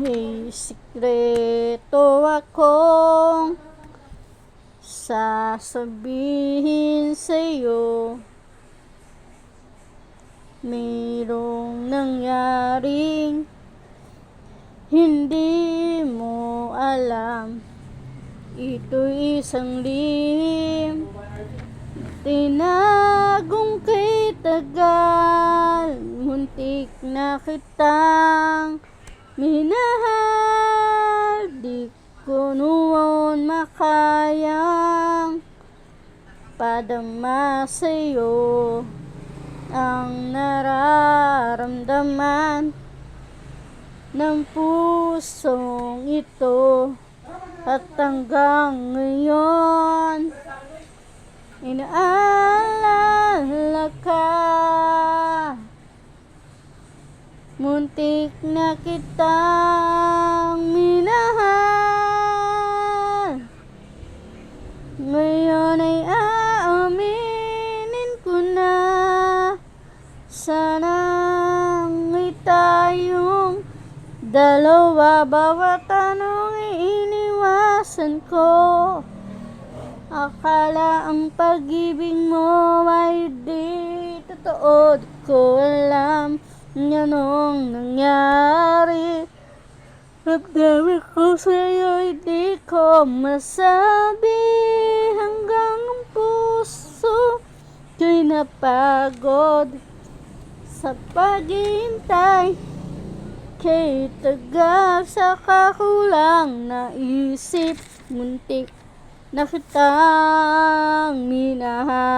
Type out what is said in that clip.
May sikreto akong sasabihin sa'yo. Mayroong nangyaring hindi mo alam. Ito'y isang lihim, tinagong kay tagal. Muntik na kitang minahal, di ko noon makayang padama sa'yo ang nararamdaman ng pusong ito. At hanggang ngayon inaalala ka. Muntik na kitang minahal, ngayon ay aaminin ko na. Sanang may tayong dalawa, bawat tanong iniwasan ko. Akala ang pag-ibig mo ay di totoo. Di ko alam anong nangyari. Ramdamin ko sa'yo, hindi ko masabi. Hanggang ang puso ko'y napagod sa paghihintay. Kay tagal sa kakulang naisip, muntik na kitang minahal.